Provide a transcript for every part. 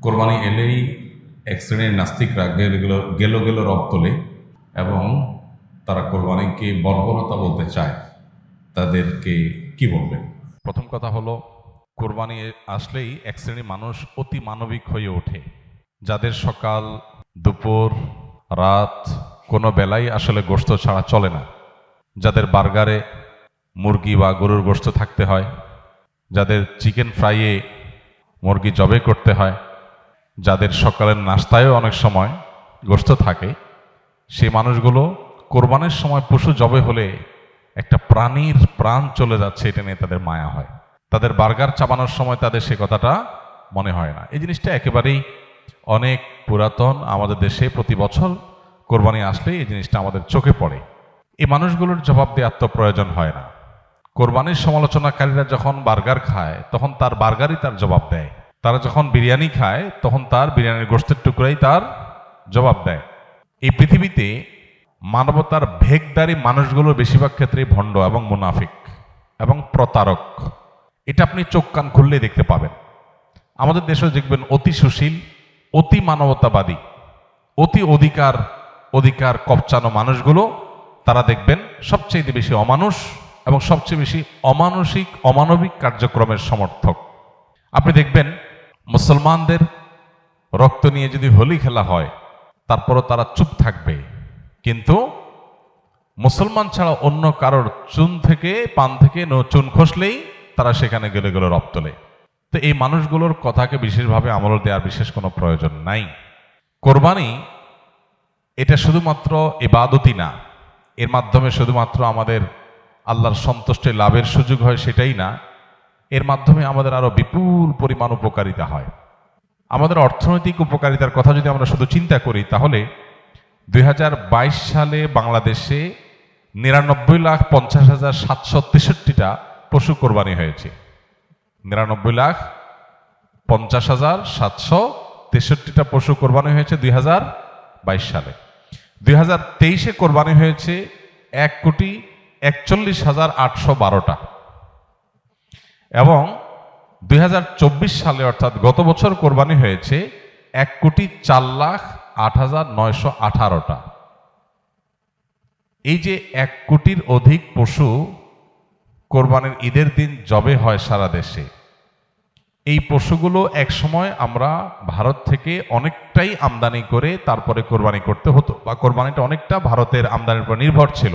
কোরবানি এলেই এক শ্রেণীর নাস্তিকরা গেলো গেলো রব তোলে এবং তারা কোরবানিকে বর্বরতা বলতে চায়। তাদেরকে কি বলবেন? প্রথম কথা হলো, কোরবানি আসলেই এক শ্রেণীর মানুষ অতি মানবিক হয়ে ওঠে, যাদের সকাল দুপুর রাত কোনো বেলাই আসলে গোশত ছাড়া চলে না, যাদের বার্গারে মুরগি বা গরুর গোশত থাকতে হয়, যাদের চিকেন ফ্রাইয়ে মুরগি জবে করতে হয়, যাদের সকালের নাস্তায়ও অনেক সময় গোশত থাকে, সেই মানুষগুলো কোরবানির সময় পশু জবে হলে একটা প্রাণীর প্রাণ চলে যাচ্ছে এটা নিয়ে তাদের মায়া হয়। তাদের বার্গার চাবানোর সময় তাদের সে কথাটা মনে হয় না। এই জিনিসটা একেবারেই অনেক পুরাতন। আমাদের দেশে প্রতি বছর কোরবানি আসলে এই জিনিসটা আমাদের চোখে পড়ে। এই মানুষগুলোর জবাব দেওয়ার তো প্রয়োজন হয় না। কোরবানির সমালোচনাকারীরা যখন বার্গার খায় তখন তার বার্গারই তার জবাব দেয়, তারা যখন বিরিয়ানি খায় তখন তার বিরিয়ানির গোশতের টুকরাই তার জবাব দেয়। এই পৃথিবীতে মানবতার ভেগদারি মানুষগুলো বেশিরভাগ ক্ষেত্রেই ভণ্ড এবং মুনাফিক এবং প্রতারক। এটা আপনি চোখ কান খুললেই দেখতে পাবেন। আমাদের দেশেও দেখবেন অতি সুশীল, অতি মানবতাবাদী, অতি অধিকার কবচানো মানুষগুলো, তারা দেখবেন সবচেয়ে বেশি অমানুষ এবং সবচেয়ে বেশি অমানবিক কার্যক্রমের সমর্থক। আপনি দেখবেন মুসলমানদের রক্ত নিয়ে যদি হোলি খেলা হয় তারপরও তারা চুপ থাকবে, কিন্তু মুসলমান ছাড়া অন্য কারোর পান থেকে চুন খসলেই তারা সেখানে গেলে রব তোলে। তো এই মানুষগুলোর কথাকে বিশেষভাবে আমল দেওয়ার বিশেষ কোনো প্রয়োজন নাই। কোরবানি এটা শুধুমাত্র ইবাদতই না, এর মাধ্যমে শুধুমাত্র আমাদের আল্লাহর সন্তুষ্টি লাভের সুযোগ হয় সেটাই না, এর মাধ্যমে আমাদের আরো বিপুল পরিমাণ উপকারিতা হয়। আমাদের অর্থনৈতিক উপকারিতার কথা যদি আমরা শুধু চিন্তা করি তাহলে 2022 সালে বাংলাদেশে 99,50,763টা পশু কোরবানি হয়েছে। 99,50,763টা পশু কোরবানি হয়েছে 2022 সালে। 2023-এ কোরবানি হয়েছে 1,41,812টা এবং 2024 সালে অর্থাৎ গত বছর কোরবানি হয়েছে 1,04,08,918টা। এই যে 1 কোটির অধিক পশু কোরবানির ঈদের দিন জবে হয় সারা দেশে, এই পশুগুলো একসময় আমরা ভারত থেকে অনেকটাই আমদানি করে তারপরে কোরবানি করতে হতো, বা কোরবানিটা অনেকটা ভারতের আমদানির উপর নির্ভর ছিল।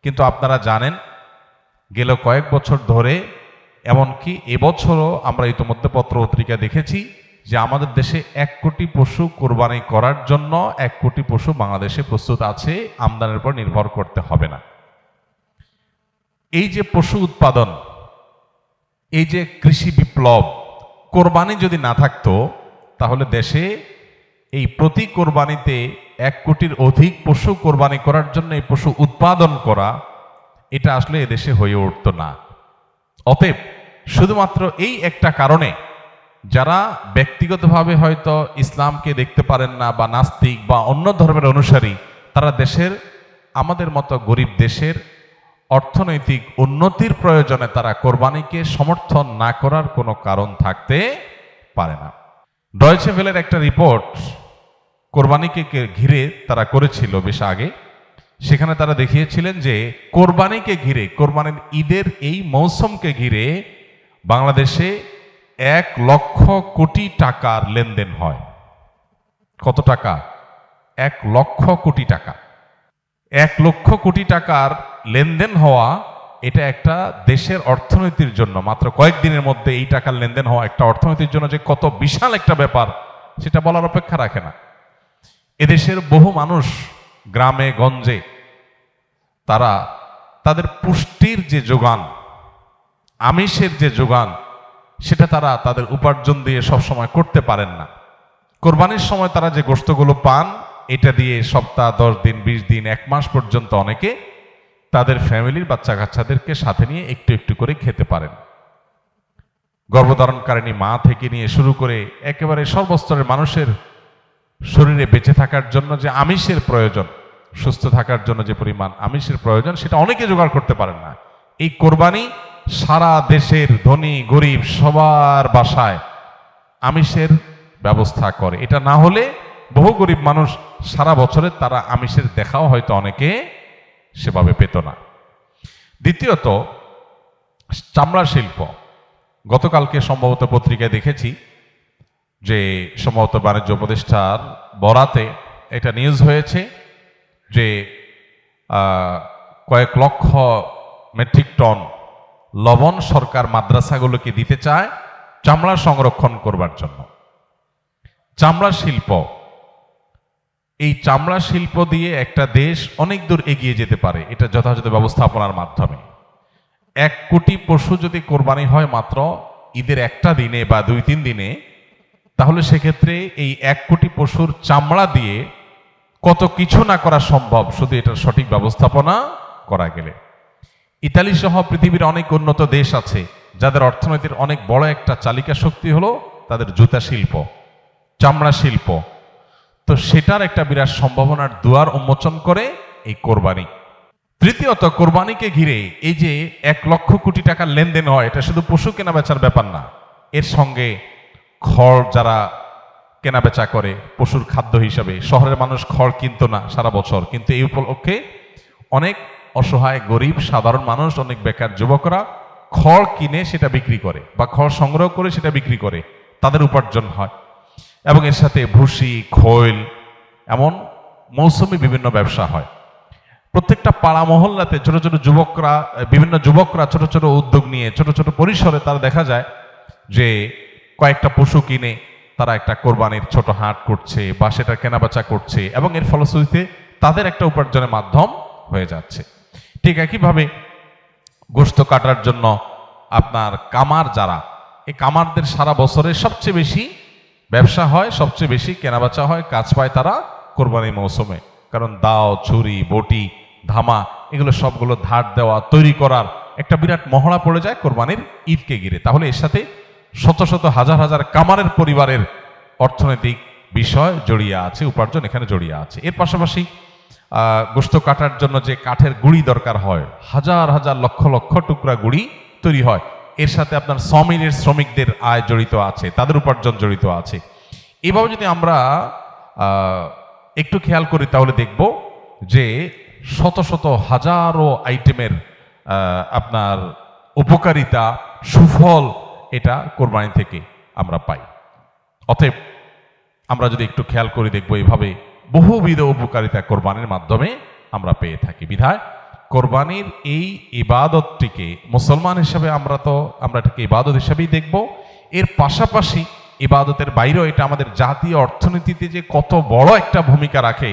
কিন্তু আপনারা জানেন গেল কয়েক বছর ধরে, এমনকি এবছরও আমরা ইতিমধ্যে পত্র পত্রিকা দেখেছি যে আমাদের দেশে 1 কোটি পশু কোরবানি করার জন্য 1 কোটি পশু বাংলাদেশে প্রস্তুত আছে, আমদানির উপর নির্ভর করতে হবে না। এই যে পশু উৎপাদন, এই যে কৃষি বিপ্লব, কোরবানি যদি না থাকতো তাহলে দেশে এই প্রতি কোরবানিতে 1 কোটির অধিক পশু কোরবানি করার জন্য এই পশু উৎপাদন করা, এটা আসলে এদেশে হয়ে উঠতো না। অতএব শুধুমাত্র এই একটা কারণে যারা ব্যক্তিগতভাবে হয়তো ইসলামকে দেখতে পারেন না বা নাস্তিক বা অন্য ধর্মের অনুসারী, তারা আমাদের মতো গরিব দেশের অর্থনৈতিক উন্নতির প্রয়োজনে তারা কোরবানিকে সমর্থন না করার কোনো কারণ থাকতে পারে না। ডয়েচে ভেলের একটা রিপোর্ট কোরবানিকে ঘিরে তারা করেছিল বেশ আগে, সেখানে তারা দেখিয়েছিলেন যে কোরবানিকে ঘিরে, কোরবানির ঈদের এই মৌসুমকে ঘিরে বাংলাদেশে 1 লক্ষ কোটি টাকার লেনদেন হয়। কত টাকা? 1 লক্ষ কোটি টাকা। 1 লক্ষ কোটি টাকার লেনদেন হওয়া, এটা একটা দেশের অর্থনীতির জন্য মাত্র কয়েকদিনের মধ্যে এই টাকার লেনদেন হওয়া একটা অর্থনীতির জন্য যে কত বিশাল একটা ব্যাপার সেটা বলার অপেক্ষা রাখে না। এদেশের বহু মানুষ গ্রামে গঞ্জে তারা তাদের পুষ্টির যে যোগান, আমিষের যে যোগান, সেটা তারা তাদের উপার্জন দিয়ে সবসময় করতে পারেন না। কোরবানির সময় তারা যে গোশতগুলো পান, এটা দিয়ে সপ্তাহ 10 দিন 20 দিন 1 মাস পর্যন্ত অনেকে তাদের ফ্যামিলির বাচ্চা কাচ্চাদেরকে সাথে নিয়ে একটু একটু করে খেতে পারেন। গর্ভধারণকারিণী মা থেকে নিয়ে শুরু করে একেবারে সর্বস্তরের মানুষের শরীরে বেঁচে থাকার জন্য যে আমিষের প্রয়োজন, সুস্থ থাকার জন্য যে পরিমাণ আমিষের প্রয়োজন, সেটা অনেকে জোগাড় করতে পারেন না। এই কোরবানি সারা দেশের ধনী গরিব সবার বাসায় আমিষের ব্যবস্থা করে। এটা না হলে বহু গরিব মানুষ সারা বছরে তারা আমিষের দেখাও হয়তো অনেকে সেভাবে পেত না। দ্বিতীয়ত, চামড়া শিল্প। গতকালকে সম্ভবত পত্রিকায় দেখেছি যে সম্ভবত বাণিজ্য উপদেষ্টার বরাতে এটা নিউজ হয়েছে যে কয়েক লক্ষ মেট্রিক টন লবণ সরকার মাদ্রাসাগুলোকে দিতে চায় চামড়া সংরক্ষণ করবার জন্য। চামড়া শিল্প, এই চামড়া শিল্প দিয়ে একটা দেশ অনেক দূর এগিয়ে যেতে পারে এটা যথাযথ ব্যবস্থাপনার মাধ্যমে। 1 কোটি পশু যদি কোরবানি হয় মাত্র ঈদের একটা দিনে বা 2-3 দিনে, তাহলে সেক্ষেত্রে এই 1 কোটি পশুর চামড়া দিয়ে কত কিছু না করা সম্ভব শুধু এটার সঠিক ব্যবস্থাপনা করা গেলে। ইতালি সহ পৃথিবীর অনেক উন্নত দেশ আছে যাদের অর্থনীতির অনেক বড় একটা চালিকা শক্তি হলো তাদের জুতা শিল্প, চামড়া শিল্প। তো সেটার একটা বিরাট সম্ভাবনার দুয়ার উন্মোচন করে এই কোরবানি। তৃতীয়ত, কোরবানিকে ঘিরে এই যে 1 লক্ষ কোটি টাকার লেনদেন হয়, এটা শুধু পশু কেনা বেচার ব্যাপার না, এর সঙ্গে খড় যারা কেনা বেচা করে পশুর খাদ্য হিসাবে, শহরের মানুষ খড় কিনতো না সারা বছর, কিন্তু এই উপলক্ষে অনেক অসহায় গরিব সাধারণ মানুষ, অনেক বেকার যুবকরা খড় কিনে সেটা বিক্রি করে বা খড় সংগ্রহ করে সেটা বিক্রি করে, তাদের উপার্জন হয়। এবং এর সাথে ভুসি, খৈল, এমন মৌসুমি বিভিন্ন ব্যবসা হয়। প্রত্যেকটা পাড়া মহল্লাতে ছোট ছোট যুবকরা, বিভিন্ন যুবকরা ছোট ছোট উদ্যোগ নিয়ে ছোট ছোট পরিসরে তারা দেখা যায় যে কয়েকটা পশু কিনে তারা একটা কোরবানির ছোট হাট করছে বা সেটা কেনাবেচা করছে এবং এর ফলশ্রুতিতে তাদের একটা উপার্জনের মাধ্যম হয়ে যাচ্ছে। ঠিক একইভাবে গোশত কাটার জন্য আপনার কামার, যারা এই কামারদের সারা বছরে সবচেয়ে বেশি ব্যবসা হয়, সবচেয়ে বেশি কেনাবেচা হয়, কাজ পায় তারা কোরবানির মৌসুমে। কারণ দাও, ছুরি, বটি, ধামা, এগুলো সবগুলো ধার দেওয়া, তৈরি করার একটা বিরাট মহড়া পড়ে যায় কোরবানির ঈদকে ঘিরে। তাহলে এর সাথে শত শত হাজার হাজার কামারের পরিবারের অর্থনৈতিক বিষয় জড়িয়ে আছে, উপার্জন এখানে জড়িয়ে আছে। এর পাশাপাশি গোশত কাটার জন্য যে কাঠের গুঁড়ি দরকার হয়, হাজার হাজার লক্ষ লক্ষ টুকরা গুঁড়ি তৈরি হয়, এর সাথে আপনার সমিলের শ্রমিকদের আয় জড়িত আছে, তাদের উপার্জন জড়িত আছে। এভাবে যদি আমরা একটু খেয়াল করি তাহলে দেখব যে শত শত হাজারো আইটেমের আপনার উপকারিতা, সুফল এটা কোরবানি থেকে আমরা পাই। অতএব আমরা যদি একটু খেয়াল করে দেখবো এইভাবে বহুবিধ উপকারিতা কোরবানির মাধ্যমে আমরা পেয়ে থাকি। বিধায় কোরবানির এই ইবাদতটিকে মুসলমান হিসাবে আমরা এটাকে ইবাদত হিসাবেই দেখব। এর পাশাপাশি ইবাদতের বাইরেও এটা আমাদের জাতীয় অর্থনীতিতে যে কত বড় একটা ভূমিকা রাখে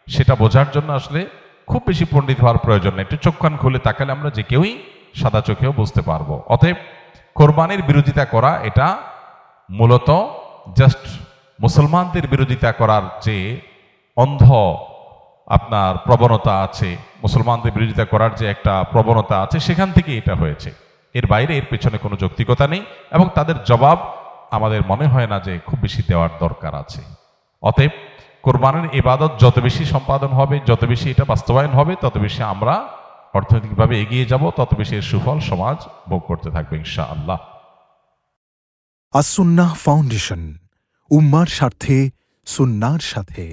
সেটা বোঝার জন্য আসলে খুব বেশি পণ্ডিত হওয়ার প্রয়োজন নেই। একটু চোখ কান খুলে তাকালে আমরা যে কেউই সাদা চোখেও বুঝতে পারবো। অতএব কোরবানির বিরোধিতা করা এটা মূলত জাস্ট মুসলমানদের বিরোধিতা করার যে অন্ধ আপনার প্রবণতা আছে, মুসলমানদের বিরোধিতা করার যে একটা প্রবণতা আছে, সেখান থেকে এটা হয়েছে। এর বাইরে এর পেছনে কোনো যৌক্তিকতা নেই এবং তাদের জবাব আমাদের মনে হয় না যে খুব বেশি দেওয়ার দরকার আছে। অতএব কোরবানির ইবাদত যত বেশি সম্পাদন হবে, যত বেশি এটা বাস্তবায়ন হবে, তত বেশি আমরা অর্থনৈতিকভাবে এগিয়ে যাব, তত বেশি এর সুফল সমাজ ভোগ করতে থাকবে ইনশাআল্লাহ। আস-সুন্নাহ ফাউন্ডেশন, উম্মার স্বার্থে সুন্নাহর সাথে।